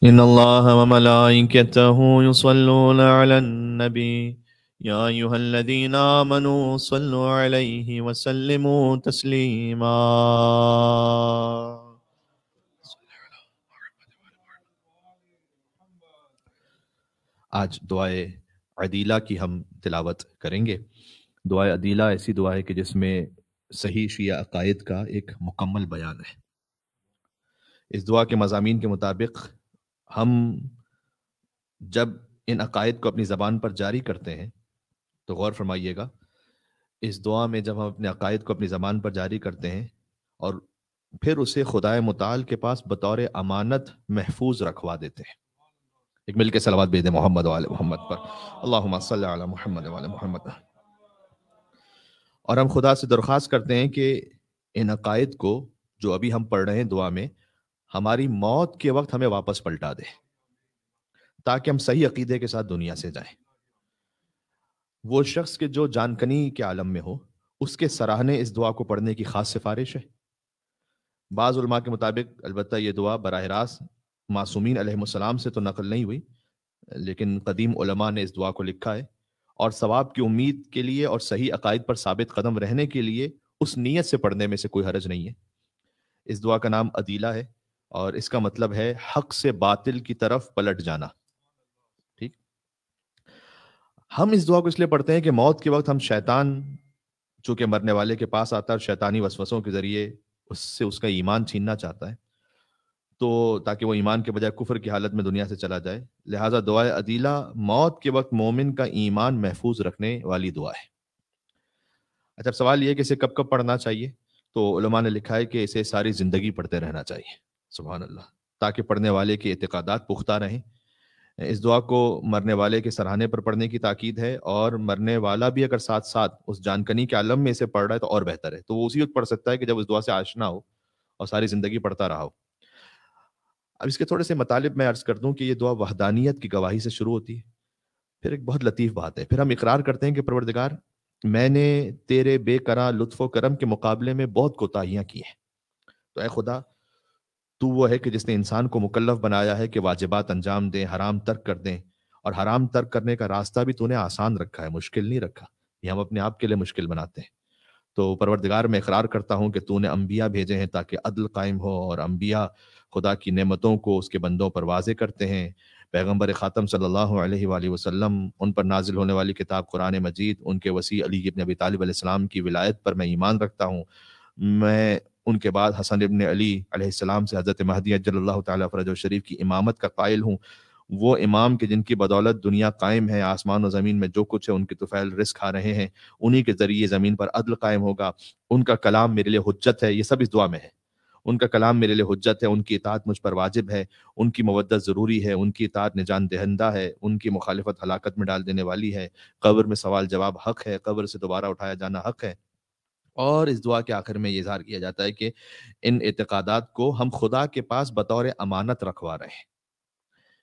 إن الله وملائكته يصلون على النبي يا أيها الذين آمنوا صلوا عليه وسلموا تسليما. آج دعائے عدیلہ کی ہم تلاوت کریں گے۔ دعائے عدیلہ ایسی دعا ہے کہ جس میں صحیح شیعہ عقائد کا ایک مکمل بیان ہے۔ اس دعا کے مضامین کے مطابق ہم جب ان عقائد کو اپنی زبان پر جاری کرتے ہیں تو غور فرمائیے گا، اس دعا میں جب ہم اپنے عقائد کو اپنی زبان پر جاری کرتے ہیں اور پھر اسے خدائے متعال کے پاس بطور امانت محفوظ رکھوا دیتے ہیں۔ ایک مل کے صلوات بھیج دیں محمد وآل محمد پر، اللہم صلی علی محمد وآل محمد۔ اور ہم خدا سے درخواست کرتے ہیں کہ ان عقائد کو جو ابھی ہم پڑھ رہے ہیں دعا میں، ہماری موت کے وقت ہمیں واپس پلٹا دے تاکہ ہم صحیح عقیدے کے ساتھ دنیا سے جائیں۔ وہ شخص کے جو جانکنی کے عالم میں ہو، اس کے سراہنے اس دعا کو پڑھنے کی خاص سفارش ہے۔ بعض علماء کے مطابق البتہ یہ دعا براہ راست معصومین علیہ السلام سے تو نقل نہیں ہوئی، لیکن قدیم علماء نے اس دعا کو لکھا ہے، اور ثواب کی امید کے لیے اور صحیح عقائد پر ثابت قدم رہنے کے لیے اس نیت سے پڑھنے میں سے کوئی حرج نہیں ہے۔ اس دعا کا نام عدیلہ ہے اور اس کا مطلب ہے حق سے باطل کی طرف پلٹ جانا۔ ٹھیک، ہم اس دعا کو اس لیے پڑھتے ہیں کہ موت کے وقت ہم شیطان چونکہ مرنے والے کے پاس آتا ہے اور شیطانی وسوسوں کے ذریعے اس سے اس کا ایمان چھیننا چاہتا ہے، تو تاکہ وہ ایمان کے بجائے کفر کی حالت میں دنیا سے چلا جائے، لہٰذا دعائے عدیلہ موت کے وقت مومن کا ایمان محفوظ رکھنے والی دعا ہے۔ اچھا، سوال یہ ہے کہ اسے کب کب پڑھنا چاہیے؟ تو علماء نے لکھا ہے کہ اسے ساری زندگی پڑھتے رہنا چاہیے، سبحان اللہ، تاکہ پڑھنے والے کے اعتقادات پختہ رہیں۔ اس دعا کو مرنے والے کے سراہنے پر پڑھنے کی تاکید ہے، اور مرنے والا بھی اگر ساتھ ساتھ اس جانکنی کے عالم میں اسے پڑھ رہا ہے تو اور بہتر ہے، تو وہ اسی وقت پڑھ سکتا ہے کہ جب اس دعا سے آشنا ہو اور ساری زندگی پڑھتا رہا ہو۔ اب اس کے تھوڑے سے مطالب میں عرض کر دوں کہ یہ دعا وحدانیت کی گواہی سے شروع ہوتی ہے۔ پھر ایک بہت لطیف بات ہے، پھر ہم اقرار کرتے ہیں کہ پروردگار، میں نے تیرے بے قرار لطف و کرم کے مقابلے میں بہت کوتاہیاں کی ہیں، تو اے خدا، تو وہ ہے کہ جس نے انسان کو مکلف بنایا ہے کہ واجبات انجام دیں، حرام ترک کر دیں، اور حرام ترک کرنے کا راستہ بھی تو نے آسان رکھا ہے، مشکل نہیں رکھا، یہ ہم اپنے آپ کے لیے مشکل بناتے ہیں۔ تو پروردگار، میں اقرار کرتا ہوں کہ تو نے انبیاء بھیجے ہیں تاکہ عدل قائم ہو، اور انبیاء خدا کی نعمتوں کو اس کے بندوں پر واضح کرتے ہیں۔ پیغمبر خاتم صلی اللہ علیہ وآلہ وسلم، ان پر نازل ہونے والی کتاب قرآن مجید، ان کے وسیع علی ابن ابی طالب علیہ السلام کی ولایت پر میں ایمان رکھتا ہوں۔ میں ان کے بعد حسن ابن علی علیہ السلام سے حضرت مہدی اجل اللہ تعالیٰ فرجہ شریف کی امامت کا قائل ہوں، وہ امام کے جن کی بدولت دنیا قائم ہے، آسمان و زمین میں جو کچھ ہے ان کے طفیل رزق کھا رہے ہیں، انہی کے ذریعے زمین پر عدل قائم ہوگا۔ ان کا کلام میرے لیے حجت ہے، یہ سب اس دعا میں ہے۔ ان کا کلام میرے لیے حجت ہے، ان کی اطاعت مجھ پر واجب ہے، ان کی مودت ضروری ہے، ان کی اطاعت نجات دہندہ ہے، ان کی مخالفت ہلاکت میں ڈال دینے والی ہے، قبر میں سوال جواب حق ہے، قبر سے دوبارہ اٹھایا جانا حق ہے۔ اور اس دعا کے آخر میں یہ اظہار کیا جاتا ہے کہ ان اعتقادات کو ہم خدا کے پاس بطور امانت رکھوا رہے ہیں،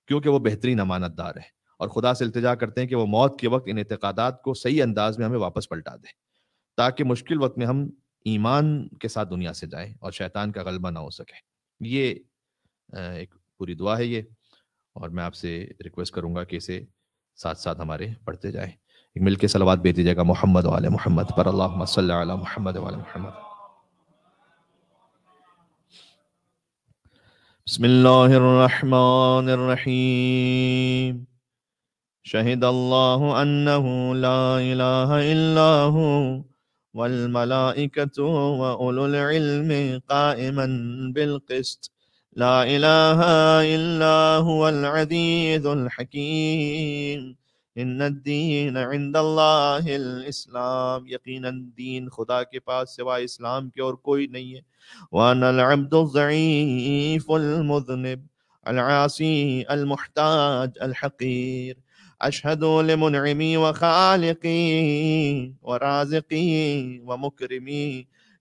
کیونکہ وہ بہترین امانت دار ہے، اور خدا سے التجا کرتے ہیں کہ وہ موت کے وقت ان اعتقادات کو صحیح انداز میں ہمیں واپس پلٹا دے تاکہ مشکل وقت میں ہم ایمان کے ساتھ دنیا سے جائیں اور شیطان کا غلبہ نہ ہو سکے۔ یہ ایک پوری دعا ہے یہ، اور میں آپ سے ریکویسٹ کروں گا کہ اسے ساتھ ساتھ ہمارے پڑھتے جائیں۔ ایک مل کے صلوات بھیج دیجیے گا محمد وعلی محمد پر، اللہم صلی علی محمد وعلی محمد۔ بسم اللہ الرحمن الرحیم۔ شہد اللہ انہ لا الہ الا ہو والملائکۃ واولو العلم قائما بالقسط لا الہ الا هو العزیز الحکیم ان الدین عند اللہ الاسلام، یقیناً دین خدا کے پاس سوائے اسلام کے اور کوئی نہیں ہے۔ وانا العبد الضعیف المذنب العاصی المحتاج الحقیر، اشہد لمنعمی وخالقی ورازقی ومکرمی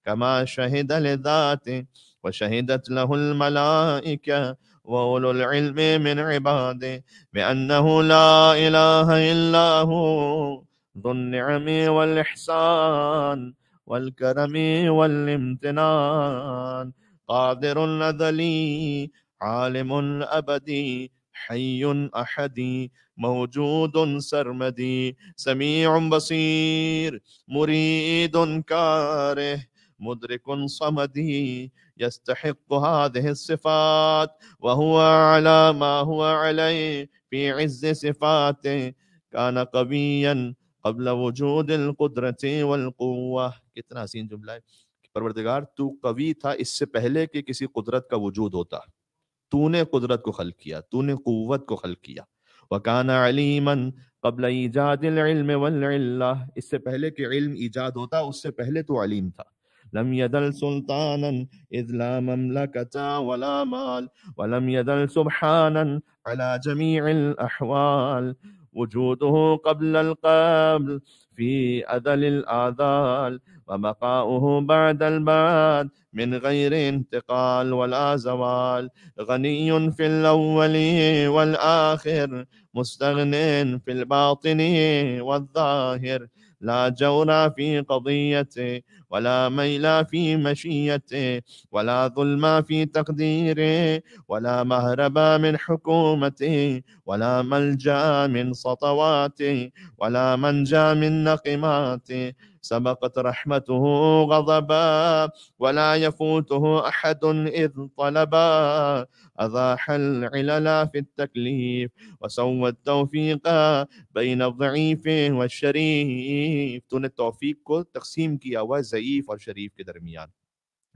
کما شہد لذاته وشہدت له الملائکہ وأولو العلم من عباده بأنه لا إله إلا هو ذو النعم والإحسان والكرم والامتنان قادر الأزلي عالم أبدي حي أحدي موجود سرمدي سميع بصير مريد كاره مدرك صمدي يستحق هذه الصفات وهو على ما هو عليه في عز صفاته كان قويا قبل وجود القدرة والقوة. کتنا حسین جملہ ہے. پروردگار تو قوی تھا اس سے پہلے کہ کسی قدرت کا وجود ہوتا. تو نے قدرت کو خلق کیا, تو نے قوت کو خلق کیا. وَكَانَ عَلِيمًا قبل ایجاد العلم والعلہ, اس سے پہلے کہ علم ایجاد ہوتا اس سے پہلے تو علیم تھا. لم يدل سلطانا اذ لا مملكة ولا مال ولم يدل سبحانا على جميع الأحوال وجوده قبل القبل في أذل الآذال وبقاؤه بعد البعد من غير انتقال ولا زوال غني في الأول والآخر مستغن في الباطن والظاهر لا جور في قضيته ولا ميل في مشيته ولا ظلم في تقديره ولا مهرب من حكومته ولا ملجأ من سطواته ولا منجا من نقماته سبقت رحمته غضبا ولا يفوته أحد إذ طلبا أضاح العلل في التكليف وسوى التوفيق بين الضعيف والشريف. تو نے توفیق کو تقسیم کیا ہوا ضعیف اور شریف کے درمیان,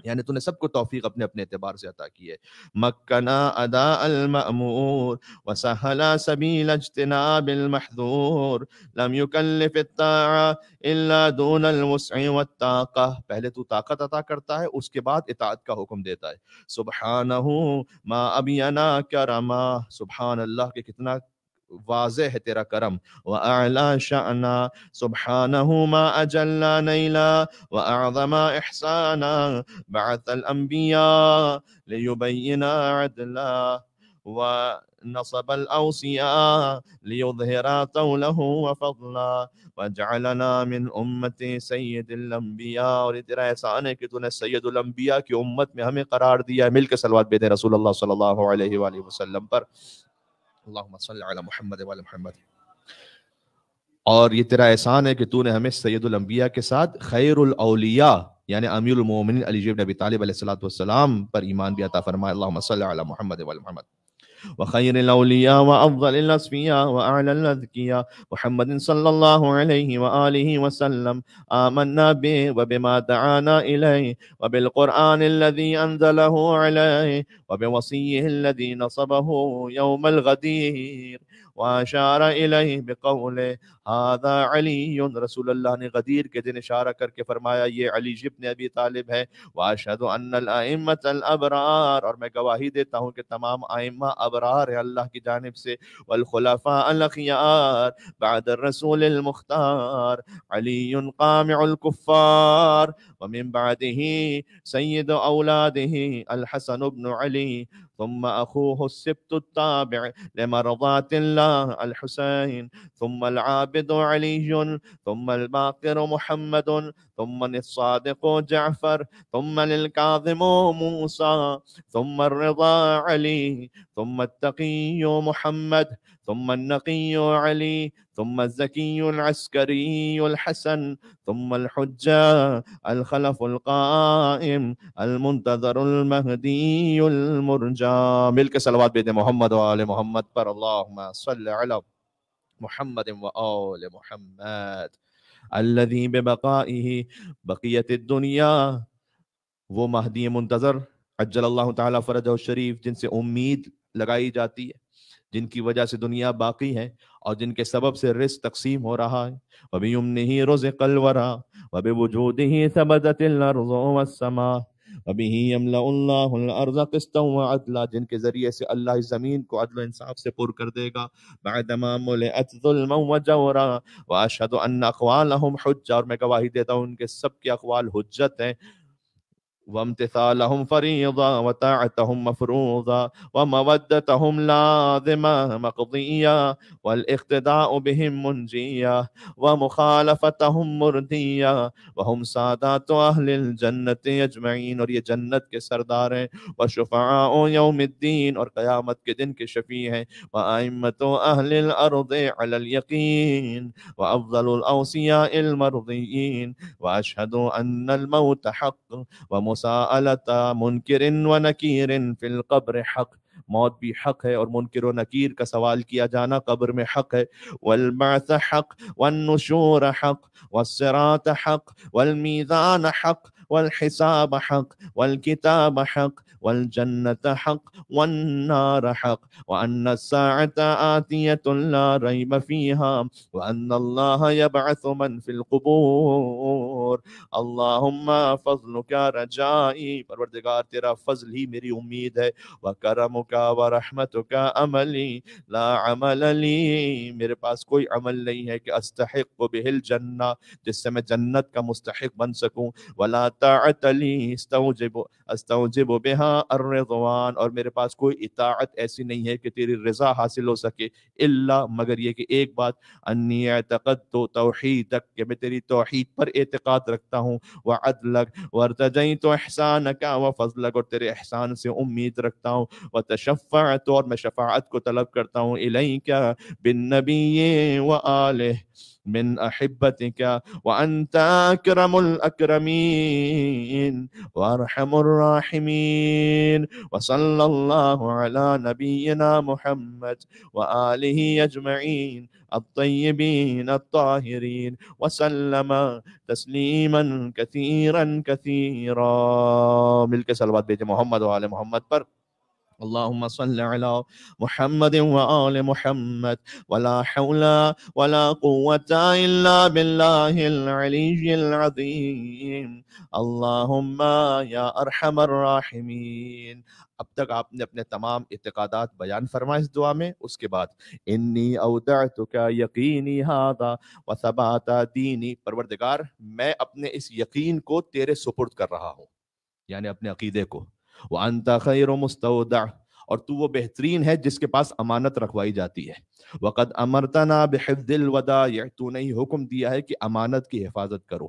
یعنی تو نے سب کو توفیق اپنے اپنے اعتبار سے عطا کی ہے. مکنا اداء المأمور وسهل سبیل اجتناب المحظور لم يكلف الطاعة الا دون الوسع والطاقة. پہلے تو طاقت عطا کرتا ہے, اس کے بعد اطاعت کا حکم دیتا ہے. سبحانہ ما ابینا کرما, سبحان اللہ کہ کتنا واضح ہے تیرا کرم. وَأَعْلَى شَأْنَا سُبْحَانَهُ مَا أَجَلَّ نَيْلًا وَأَعْظَمَ إِحْسَانًا بَعَثَ الْأَنْبِيَاءَ لِيُبَيِّنَ عَدْلًا ونصب الأوصياء ليظهر طوله وفضلا وجعلنا من أمة سيد الأنبياء. اور تیرا احسان ہے کہ تو نے سید الانبیاء کی امت میں ہمیں قرار دیا ہے. مل کے صلوات بھیجیں رسول اللہ صلی اللہ علیہ وآلہ وسلم پر. اللہم صلی علی محمد وعلی محمد. اور یہ تیرا احسان ہے کہ تو نے ہمیں سید الانبیاء کے ساتھ خیر الاولیاء یعنی امیر المومنین علی بن ابی طالب علیہ السلام پر ایمان بھی عطا فرمائے. اللہم صلی علی محمد وعلی محمد. وخير الأولياء وأفضل الأصفياء وأعلى الأذكياء محمد صلى الله عليه وآله وسلم آمنا به وبما دعانا إليه وبالقرآن الذي أنزله عليه وبوصيه الذي نصبه يوم الغدير واشار الیہ بقولہ ھذا علی. رسول اللہ نے غدیر کے دن اشارہ کر کے فرمایا یہ علی ابن ابی طالب ہے. واشہد ان الائمۃ الابرار, اور میں گواہی دیتا ہوں کہ تمام ائمہ ابرار ہیں اللہ کی جانب سے. والخلفاء الاخیار بعد الرسول المختار علی قامع الکفار ومن بعده سید اولاده الحسن بن علی ثم أخوه السبت التابع لمرضات الله الحسين ثم العابد علي ثم الباقر محمد ثم الصادق جعفر ثم للكاظم موسى ثم الرضا علي ثم التقي محمد ثم النقي علي ثم الزكي العسكري الحسن ثم الحجة الخلف القائم المنتظر المهدي المرجى. مل کے صلوات بھیجیں محمد و آل محمد پر. اللہم صلی علی محمد و آل محمد. الذي ببقائه بقیت الدنیا, وہ مہدی منتظر عجل اللہ تعالی فرجہ الشریف جن سے امید لگائی جاتی ہے, جن کی وجہ سے دنیا باقی ہے اور جن کے سبب سے رزق تقسیم ہو رہا ہے. وَبِيُمْنِهِ رُزِقَ الْوَرَى وَبِوُجُودِهِ ثَبَتَتِ الْأَرْضُ وَالسَّمَاءُ وَبِهِ يَمْلَأُ اللَّهُ الْأَرْضَ قِسْطًا وَعَدْلًا, جن کے ذریعے سے اللہ اس زمین کو عدل و انصاف سے پر کر دے گا. بَعْدَمَا مُلِئَتْ ظُلْمًا وَجَوْرًا وَأَشْهَدُ أَنَّ أَقْوَالَهُمْ حُجَّةٌ, اور میں گواہی دیتا ہوں ان کے سب کے اقوال حجت ہیں. وامتثالهم فريضة وطاعتهم مفروضة ومودتهم لازمة مقضية والاقتداء بهم منجية ومخالفتهم مردية وهم سادات أهل الجنة أجمعين، اور یہ جنت کے سردار ہیں، وشفعاء يوم الدين، اور قیامت کے دن کے شفیع ہیں، وأئمة أهل الأرض على اليقين وأفضل الأوصياء المرضيين، وأشهد أن الموت حق ومساءلة منکر و نکیر فی القبر حق، موت بھی حق ہے اور منکر و نکیر کا سوال کیا جانا قبر میں حق ہے، والبعث حق والنشور حق والصراط حق والمیزان حق والحساب حق والکتاب حق والجنة حق والنار حق، وأن الساعة آتية لا ريب فيها، وأن الله يبعث من في القبور، اللہم فضلک رجائی، پروردگار تیرا فضل ہی میری امید ہے، وکرمک ورحمتک عملی لا عمل لی، میرے پاس کوئی عمل نہیں ہے کہ استحق بہ الجنہ، جس سے میں جنت کا مستحق بن سکوں، ولا طاعت لی استوجب بہا الرضوان، اور میرے پاس کوئی اطاعت ایسی نہیں ہے کہ تیری رضا حاصل ہو سکے، الا مگر یہ کہ ایک بات، انی اعتقدت توحیدک، کہ میں تیری توحید پر اعتقاد رکھتا ہوں، وعدلک وارتجیت احسانک وفضلک، اور تیرے احسان سے امید رکھتا ہوں، وتشفعت، اور میں شفاعت کو طلب کرتا ہوں، الیک بالنبی وآلہ من احبتک وانت اکرم الاکرمین وارحم الراحمین، وصلی اللہ علی نبینا محمد وآلہ اجمعین الطیبین الطاہرین وسلم تسلیما کثیرا کثیرا، مل کے صلوات بھیجیں محمد و آل محمد پر، اللهم صل على محمد وآل محمد، ولا حول ولا قوة إلا بالله العلي العظيم، اللهم يا أرحم الراحمين۔ اب تک آپ نے اپنے تمام اعتقادات بیان فرمائے اس دعا میں، اس کے بعد انی اودعتک یقینی ھذا وثبات دینی، پروردگار میں اپنے اس یقین کو تیرے سپرد کر رہا ہوں، یعنی اپنے عقیدے کو، وانت خیر مستودع، اور تو وہ بہترین ہے جس کے پاس امانت رکھوائی جاتی ہے، وقد امرتنا بحفظ الودائع، تو نے حکم دیا ہے کہ امانت کی حفاظت کرو،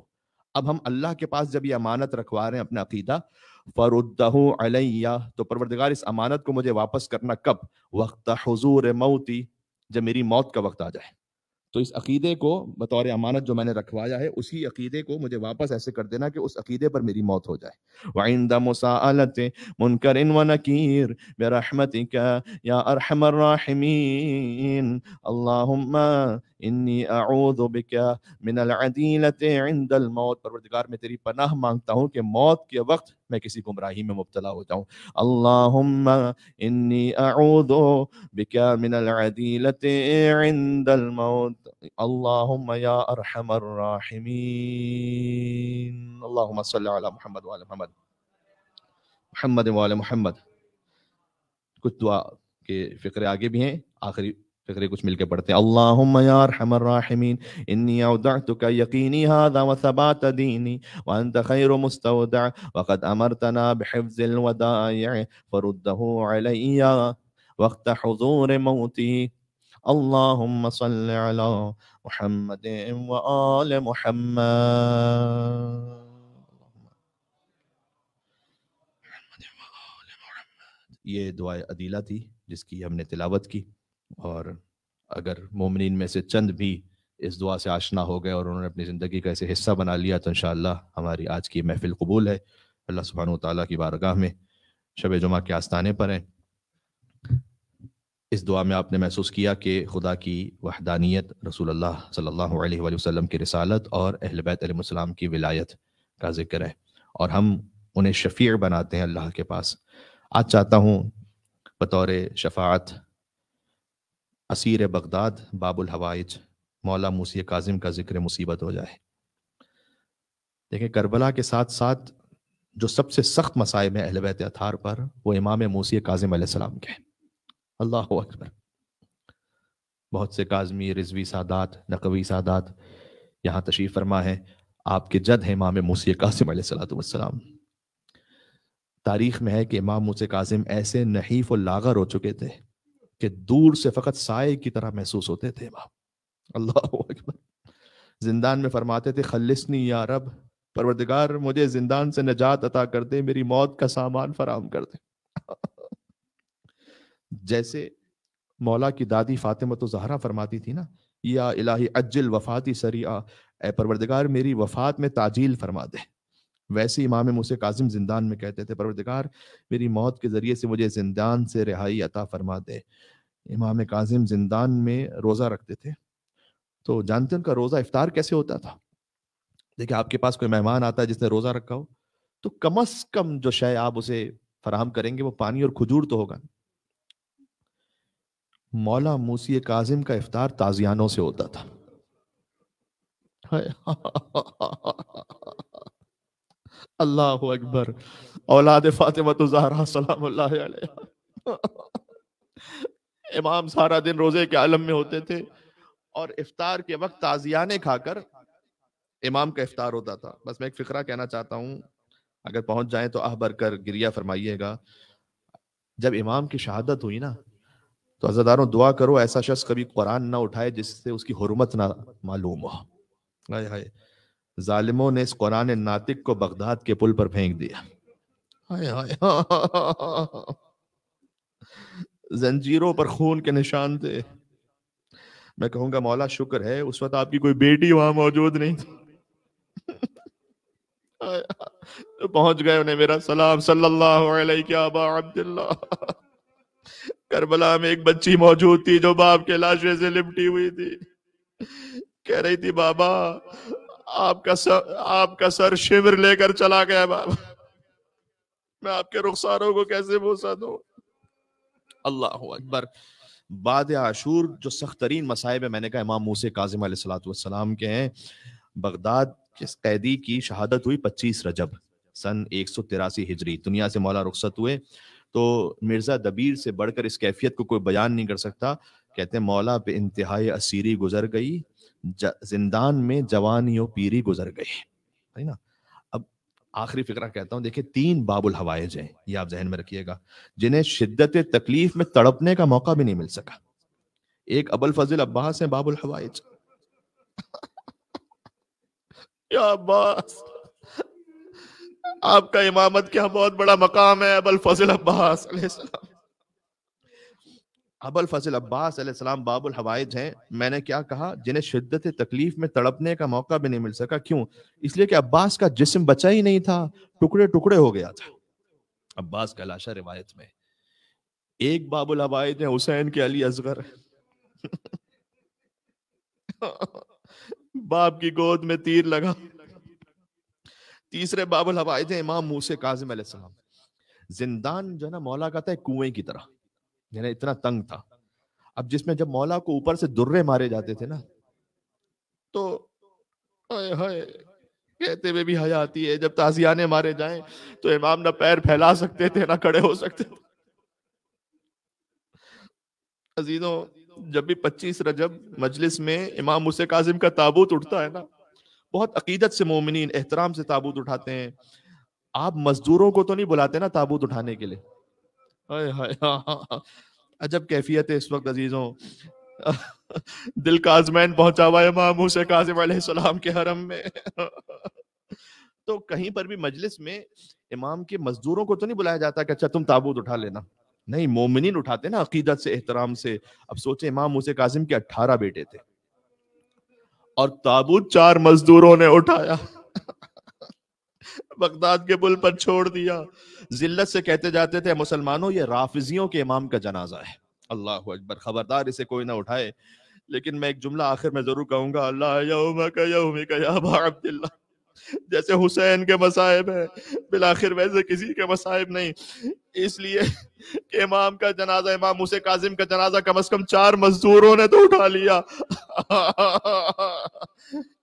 اب ہم اللہ کے پاس جب یہ امانت رکھوا رہے ہیں اپنا عقیدہ، فردہ علیہ، تو پروردگار اس امانت کو مجھے واپس کرنا کب؟ وقت حضور موتی، جب میری موت کا وقت آ جائے، تو اس عقیدے کو بطور امانت جو میں نے رکھوایا ہے، اسی عقیدے کو مجھے واپس ایسے کر دینا کہ اس عقیدے پر میری موت ہو جائے، وعند مساءلت منکر و نکیر برحمتک یا ارحم الراحمین، اللہم انی اعوذ بک من العدیلۃ عند الموت، پروردگار میں تیری پناہ مانگتا ہوں کہ موت کے وقت میں کسی گمراہی میں مبتلا ہو جاؤں، اللہم انی اعوذ بک من العدیلۃ عند الموت، اللہم یا ارحم الراحمین، اللہم صلی علی محمد وعلی محمد محمد وعلی محمد۔ کچھ دعا کے فقرے آگے بھی ہیں، آخری فقرے کچھ مل کے پڑھتے ہیں، اللہم یا ارحم الراحمین انی اودعتک یقینی ھذا وثبات دینی وانت خیر مستودع وقد امرتنا بحفظ الودائع فرده علی وقت حضور موتی، اللہم صل علی محمد وآل محمد۔ یہ دعائے عدیلہ تھی جس کی ہم نے تلاوت کی، اور اگر مومنین میں سے چند بھی اس دعا سے آشنا ہو گئے اور انہوں نے اپنی زندگی کا ایسے حصہ بنا لیا تو انشاءاللہ ہماری آج کی محفل قبول ہے، اللہ سبحانہ وتعالیٰ کی بارگاہ میں شب جمعہ کے آستانے پر ہیں۔ اس دعا میں آپ نے محسوس کیا کہ خدا کی وحدانیت، رسول اللہ صلی اللہ علیہ وآلہ وسلم کی رسالت اور اہل بیت علیہ السلام کی ولایت کا ذکر ہے، اور ہم انہیں شفیع بناتے ہیں اللہ کے پاس۔ آج چاہتا ہوں بطور شفاعت اسیر بغداد باب الحوائج مولا موسی کاظم کا ذکر مصیبت ہو جائے۔ دیکھیں کربلا کے ساتھ ساتھ جو سب سے سخت مصائب ہیں اہل بیت اطہار پر، وہ امام موسی کاظم علیہ السلام کے ہیں۔ اللہ اکبر، بہت سے کاظمی، رضوی سادات، نقوی سادات یہاں تشریف فرما ہے، آپ کے جد ہیں امام موسی کاظم علیہ السلام۔ تاریخ میں ہے کہ امام موسیٰ کاظم ایسے نحیف و لاغر ہو چکے تھے کہ دور سے فقط سائے کی طرح محسوس ہوتے تھے امام. اللہ اکبر. زندان میں فرماتے تھے خلصنی یا رب، پروردگار مجھے زندان سے نجات عطا کر دے، میری موت کا سامان فراہم کر دے. جیسے مولا کی دادی فاطمہ زہرا فرماتی تھی نا، یا الہی عجل وفاتی سریعا، اے پروردگار میری وفات میں تعجیل فرما دے. ویسے امام موسیٰ کاظم زندان میں کہتے تھے پروردگار میری موت کے ذریعے سے مجھے زندان سے رہائی عطا فرما دے. امام کاظم زندان میں روزہ رکھتے تھے، تو جانتے ہیں ان کا روزہ افطار کیسے ہوتا تھا؟ دیکھیں آپ کے پاس کوئی مہمان آتا ہے جس نے روزہ رکھا ہو، تو کم از کم جو شے آپ اسے فراہم کریں گے وہ پانی اور کھجور تو ہوگا. مولا موسیٰ کاظم کا افطار تازیانوں سے ہوتا تھا. اللہ اکبر. اولاد فاطمہ زہرا سلام اللہ علیہ، امام سارا دن روزے کے عالم میں ہوتے تھے اور افطار کے وقت تازیانے کھا کر امام کا افطار ہوتا تھا. بس میں ایک فقرہ کہنا چاہتا ہوں، اگر پہنچ جائیں تو آہ بھر کر گریہ فرمائیے گا. جب امام کی شہادت ہوئی نا تو عزاداروں دعا کرو ایسا شخص کبھی قرآن نہ اٹھائے جس سے اس کی حرمت نہ معلوم ہو. ہائے ہائے، ظالموں نے اس قرآن ناطق کو بغداد کے پل پر پھینک دیا. ہائے ہائے، زنجیروں پر خون کے نشان تھے. میں کہوں گا مولا شکر ہے اس وقت آپ کی کوئی بیٹی وہاں موجود نہیں تھی. تو پہنچ گئے انہیں میرا سلام صلی اللہ علیہ ابا عبداللہ. کربلا میں ایک بچی موجود تھی جو باپ کے لاشے سے لپٹی ہوئی تھی، کہہ رہی تھی بابا آپ کا سر شمر لے کر چلا گیا بابا، میں آپ کے رخساروں کو کیسے بوسا دوں. اللہ اکبر. بعد عاشور جو سخت ترین مصائب ہے، میں نے کہا امام موسیٰ کاظم علیہ الصلوۃ والسلام کے ہیں. بغداد کے قیدی کی شہادت ہوئی 25 رجب سن 183 ہجری. دنیا سے مولا رخصت ہوئے تو مرزا دبیر سے بڑھ کر اس کیفیت کو کوئی بیان نہیں کر سکتا. کہتے ہیں مولا پہ انتہائی اسیری گزر گئی، زندان میں جوانی و پیری گزر گئی، ہے نا. اب آخری فقرہ کہتا ہوں، دیکھیں 3 باب الحوائج ہیں، یہ آپ ذہن میں رکھیے گا، جنہیں شدت تکلیف میں تڑپنے کا موقع بھی نہیں مل سکا. ایک ابو الفضل عباس ہیں باب الحوائج. یا عباس، آپ کا امامت کیا بہت بڑا مقام ہے. ابو الفضل عباس علیہ السلام، ابو الفضل عباس علیہ السلام باب الحوائج ہیں. میں نے کیا کہا؟ جنہیں شدت تکلیف میں تڑپنے کا موقع بھی نہیں مل سکا. کیوں؟ اس لیے کہ عباس کا جسم بچا ہی نہیں تھا، ٹکڑے ٹکڑے ہو گیا تھا. عباس کا لاشا روایت میں. ایک باب الحوائج ہیں حسین کے علی اصغر، باپ کی گود میں تیر لگا. تیسرے باب الحوائج ہیں امام موسیٰ کاظم علیہ السلام. زندان جو ہے نا مولا کا تھا کنویں کی طرح، یعنی اتنا تنگ تھا. اب جس میں جب مولا کو اوپر سے درے مارے جاتے تھے نا تو ہائے ہائے کہتے ہوئے بھی حیا آتی ہے. جب تازیانے مارے جائیں تو امام نہ پیر پھیلا سکتے تھے نہ کھڑے ہو سکتے تھے. عزیزوں، جب بھی 25 رجب مجلس میں امام موسیٰ کاظم کا تابوت اٹھتا ہے نا، بہت عقیدت سے مومنین احترام سے تابوت اٹھاتے ہیں. آپ مزدوروں کو تو نہیں بلاتے نا تابوت اٹھانے کے لیے. ہائے ہائے، عجب کیفیت ہے اس وقت عزیزوں. دل کا آزمین پہنچا ہوا ہے امام موسیٰ کاظم علیہ السلام کے حرم میں. تو کہیں پر بھی مجلس میں امام کے مزدوروں کو تو نہیں بلایا جاتا کہ اچھا تم تابوت اٹھا لینا. نہیں، مومنین اٹھاتے نا عقیدت سے احترام سے. اب سوچیں امام موسیٰ کاظم کے 18 بیٹے تھے اور تابوت 4 مزدوروں نے اٹھایا، بغداد کے پل پر چھوڑ دیا. ذلت سے کہتے جاتے تھے مسلمانوں یہ رافضیوں کے امام کا جنازہ ہے. اللہ اکبر، خبردار اسے کوئی نہ اٹھائے. لیکن میں ایک جملہ آخر میں ضرور کہوں گا، اللہ یومک یومک یا ابا عبداللہ. جیسے حسین کے مصائب ہیں بالآخر ویسے کسی کے مصائب نہیں. اس لیے کہ امام کا جنازہ، امام موسیٰ کاظم کا جنازہ کم از کم 4 مزدوروں نے تو اٹھا لیا.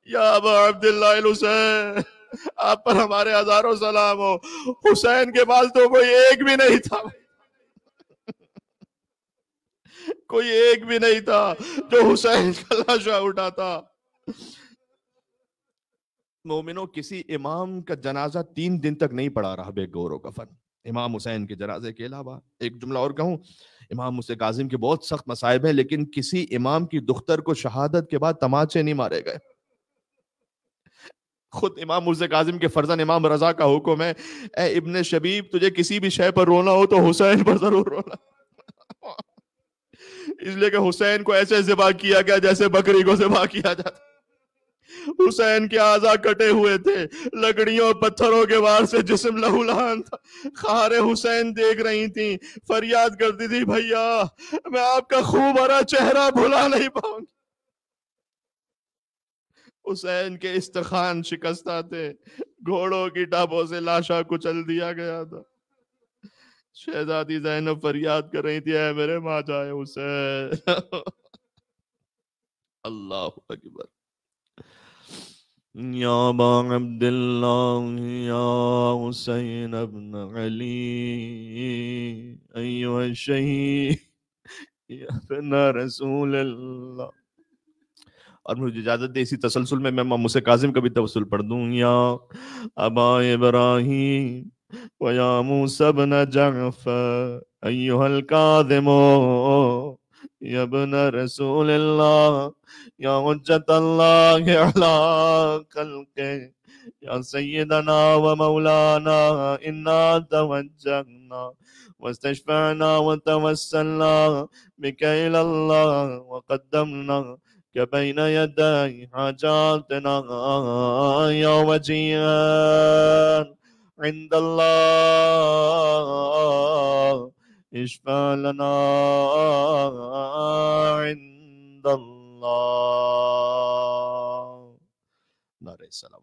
یا ابا عبداللہ الحسین، آپ پر ہمارے ہزاروں سلام ہو. حسین کے پاس تو کوئی ایک بھی نہیں تھا، کوئی ایک بھی نہیں تھا جو حسین کا لاشا اٹھاتا. مومنوں، کسی امام کا جنازہ 3 دن تک نہیں پڑا رہا بے گور و کفن. امام حسین کے جنازے کے علاوہ ایک جملہ اور کہوں، امام موسیٰ کاظم کے بہت سخت مصائب ہیں، لیکن کسی امام کی دختر کو شہادت کے بعد تماچے نہیں مارے گئے. خود امام موسیٰ کاظم کے فرزند امام رضا کا حکم ہے، اے ابن شبیب تجھے کسی بھی شے پر رونا ہو تو حسین پر ضرور رونا. اس لیے کہ حسین کو ایسے ذبح کیا گیا جیسے بکری کو ذبح کیا جاتا. حسین کے اعضاء کٹے ہوئے تھے، لکڑیوں اور پتھروں کے وار سے جسم لہولہان تھا. خار حسین دیکھ رہی تھیں، فریاد کرتی تھی بھیا میں آپ کا خوب بھرا چہرہ بھلا نہیں پاؤں گی. حسین کے استخوان شکستہ تھے، گھوڑوں کی ٹاپوں سے لاشا کچل دیا گیا تھا. شہزادی زینب فریاد کر رہی تھی اے میرے ماں جائے حسین. اللہ اکبر. یا ابا عبداللہ یا حسین ابن علی ایوہ الشہید یا ابن رسول اللہ. اور مجھے اجازت دے اسی تسلسل میں امام موسیٰ کاظم کا بھی توسل پڑھ دوں. یا ابا ابراہیم ویا موسیٰ ابن جعفر ایوہ الکاظم یا ابن رسول اللہ یا حجت اللہ علی خلقہ یا سیدنا و مولانا انا توجہنا واستشفعنا وتوسلنا بک الی اللہ وقدمنا بین یدی حاجاتنا یا وجیہا عند اللہ اشفع لنا عند اللہ. نعرہ السلام.